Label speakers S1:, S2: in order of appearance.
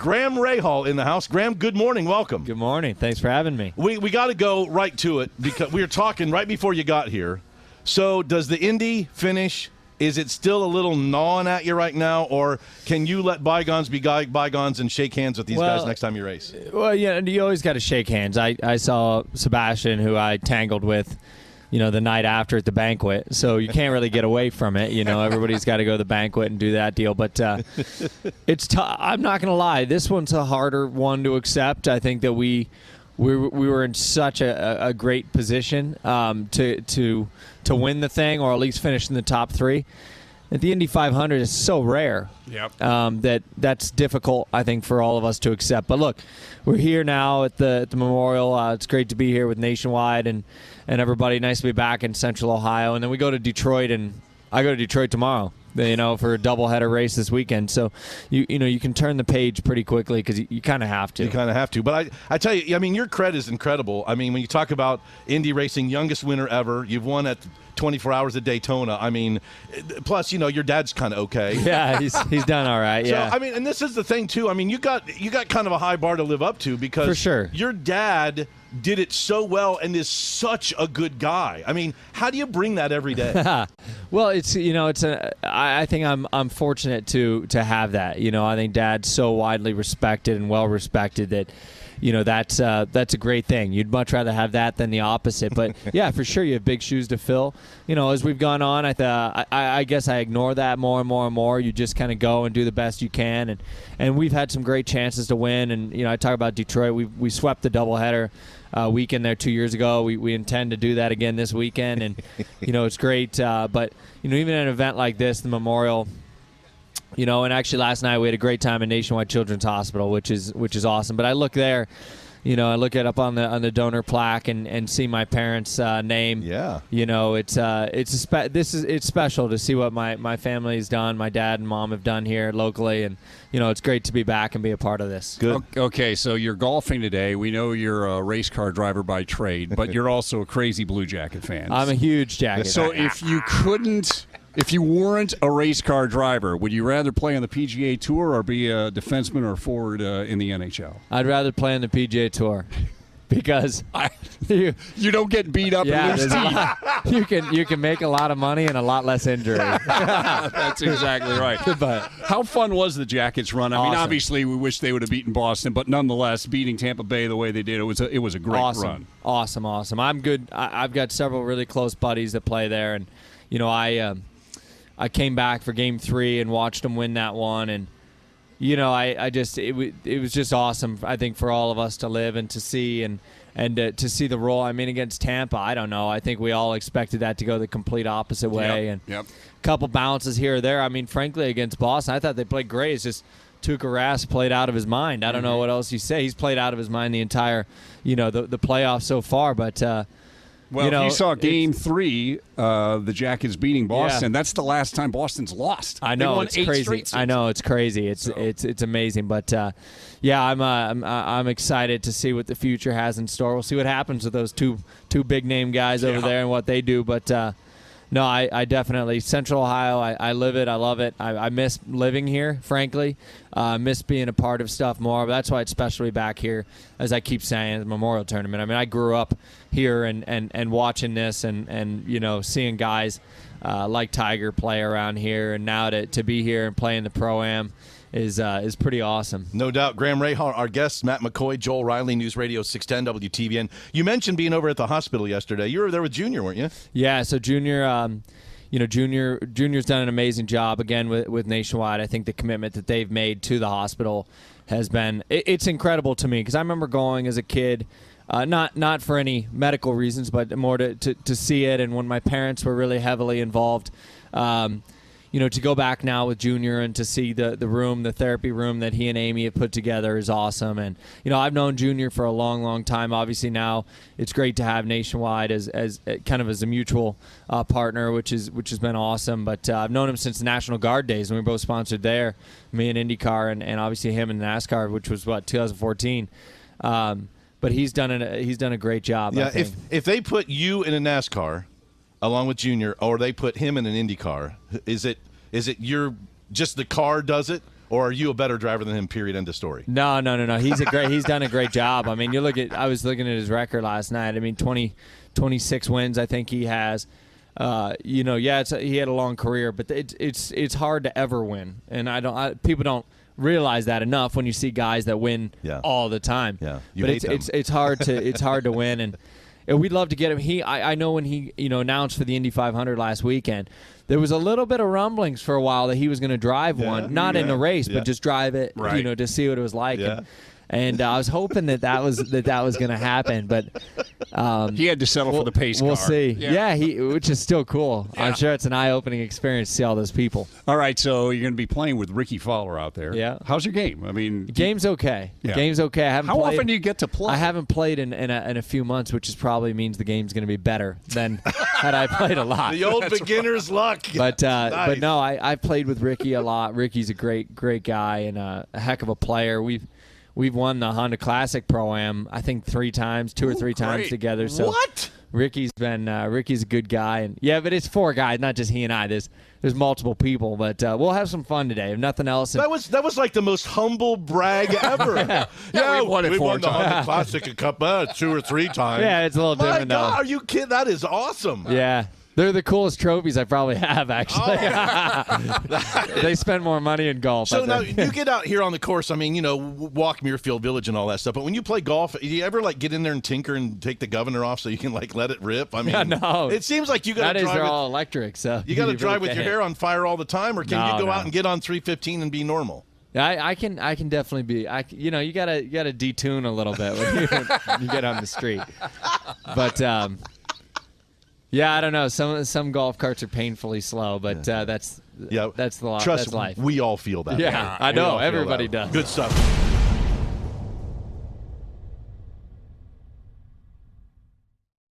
S1: Graham Rahal in the house. Graham, good morning. Welcome.
S2: Good morning. Thanks for having me.
S1: We got to go right to it because we were talking right before you got here. So does the Indy finish? Is it still a little gnawing at you right now, or can you let bygones be bygones and shake hands with these guys next time you race?
S2: Well, yeah, you always got to shake hands. I saw Sebastian, who I tangled with, the night after at the banquet, so you can't really get away from it. Everybody's got to go to the banquet and do that deal. But it's tough. I'm not going to lie. This one's a harder one to accept. I think that we were in such a great position to win the thing, or at least finish in the top three. At the Indy 500 is so rare that's difficult, I think, for all of us to accept. But look, we're here now at the Memorial. It's great to be here with Nationwide and everybody. Nice to be back in Central Ohio. And then we go to Detroit, and I go to Detroit tomorrow, for a doubleheader race this weekend. So, you can turn the page pretty quickly because you kind of have to.
S1: You kind of have to. But I tell you, your cred is incredible. I mean, when you talk about Indy racing, youngest winner ever, you've won at 24 Hours at Daytona. I mean, plus, your dad's kind of okay.
S2: Yeah, he's done all right. Yeah.
S1: So, and this is the thing too. You got kind of a high bar to live up to because
S2: for sure
S1: your dad did it so well and is such a good guy. How do you bring that every day?
S2: Well, I think I'm fortunate to have that. I think Dad's so widely respected and well respected that that's a great thing. You'd much rather have that than the opposite. But yeah, for sure, you have big shoes to fill. As we've gone on, I guess I ignore that more and more and more. You just kind of go and do the best you can, and we've had some great chances to win. And I talk about Detroit. We swept the doubleheader weekend there 2 years ago. We intend to do that again this weekend, and it's great. But even an event like this, the Memorial. And actually last night we had a great time at Nationwide Children's Hospital, which is awesome. But I look there, I look it up on the donor plaque and see my parents' name.
S1: Yeah.
S2: It's special to see what my family's done, my dad and mom have done here locally, and it's great to be back and be a part of this.
S1: Good.
S3: Okay, so you're golfing today. We know you're a race car driver by trade, but you're also a crazy Blue Jacket fan.
S2: I'm a huge Jacket
S3: fan. So if you weren't a race car driver, would you rather play on the PGA Tour or be a defenseman or a forward in the NHL?
S2: I'd rather play on the PGA Tour because
S3: you don't get beat up.
S2: Yeah, you can make a lot of money and a lot less injury.
S3: That's exactly right.
S2: But
S3: how fun was the Jackets run?
S2: Awesome.
S3: Obviously, we wish they would have beaten Boston, but nonetheless, beating Tampa Bay the way they did, it was a great run.
S2: Awesome. I'm good. I've got several really close buddies that play there, and I came back for Game 3 and watched them win that one, and it was just awesome. I think for all of us to live and to see and to see the role. Against Tampa, I don't know. I think we all expected that to go the complete opposite way, and a couple bounces here or there. Frankly, against Boston, I thought they played great. It's just Tuukka Rask played out of his mind. I don't know what else you say. He's played out of his mind the entire, the playoffs so far, but.
S3: Well, if you saw Game 3, the Jackets beating Boston. Yeah. That's the last time Boston's lost.
S2: I know, it's crazy. I know, it's crazy. It's amazing. But I'm excited to see what the future has in store. We'll see what happens with those two big name guys over there and what they do. But no, I definitely Central Ohio. I live it. I love it. I miss living here, frankly. I miss being a part of stuff more. But that's why it's special to be back here, as I keep saying, the Memorial Tournament. I grew up here and watching this and seeing guys like Tiger play around here, and now to be here and play in the Pro-Am is pretty awesome.
S1: No doubt. Graham Rahal, our guests, Matt McCoy, Joel Riley, News Radio 610 WTVN. You mentioned being over at the hospital yesterday. You were there with Junior, weren't you?
S2: Yeah, so Junior, Junior's done an amazing job, again, with Nationwide. I think the commitment that they've made to the hospital has been, it's incredible to me, because I remember going as a kid, not for any medical reasons, but more to see it, and when my parents were really heavily involved, to go back now with Junior and to see the room, the therapy room that he and Amy have put together is awesome. And, I've known Junior for a long, long time. Obviously now it's great to have Nationwide as kind of as a mutual partner, which has been awesome. But I've known him since the National Guard days when we were both sponsored there, me and IndyCar, and obviously him in NASCAR, which was, 2014. But he's done a great job.
S1: Yeah,
S2: I think.
S1: If they put you in a NASCAR along with Junior, or they put him in an IndyCar, is it just the car does it, or are you a better driver than him? Period. End of story.
S2: No. He's done a great job. I mean, I was looking at his record last night. I mean, 26 wins I think he has. He had a long career, but it's hard to ever win, and people don't realize that enough when you see guys that win all the time.
S1: Yeah,
S2: but it's hard to win, and we'd love to get him. I know when he announced for the Indy 500 last weekend, there was a little bit of rumblings for a while that he was going to drive one, not in a race, but just drive it, to see what it was like.
S1: Yeah.
S2: And I was hoping that was going to happen, but
S3: he had to settle for the pace car.
S2: We'll see. Yeah, which is still cool. Yeah. I'm sure it's an eye-opening experience to see all those people.
S3: All right, so you're going to be playing with Ricky Fowler out there.
S2: Yeah.
S3: How's your game? I mean,
S2: game's okay.
S3: Yeah.
S2: Game's okay.
S3: How often do you get to play?
S2: I haven't played in a few months, which is probably means the game's going to be better than had I played a lot.
S1: The old beginner's luck.
S2: But
S1: nice.
S2: But no, I've played with Ricky a lot. Ricky's a great guy and a heck of a player. We've won the Honda Classic Pro-Am, I think 2 or 3 times together. So
S1: what?
S2: Ricky's a good guy, and but it's 4 guys, not just he and I. There's multiple people, but we'll have some fun today. If nothing else,
S1: that was like the most humble brag ever.
S3: we won it 4
S1: won the Honda Classic a couple 2 or 3 times.
S2: Yeah, it's a little
S1: My
S2: different
S1: God,
S2: though.
S1: are you kidding? That is awesome.
S2: Yeah. They're the coolest trophies I probably have, actually. They spend more money in golf.
S1: So now you get out here on the course. I mean, walk Muirfield Village and all that stuff. But when you play golf, do you ever get in there and tinker and take the governor off so you can let it rip? I mean,
S2: no.
S1: It seems like you got to drive.
S2: They're all electric, so
S1: you got to drive with your hair on fire all the time, or can you go out and get on 315 and be normal?
S2: I can definitely be. You gotta detune a little bit when you get on the street, but. Yeah, I don't know. Some golf carts are painfully slow, but that's the
S1: Trust,
S2: that's life.
S1: We all feel that.
S2: Yeah, I know. Everybody does.
S1: Good stuff.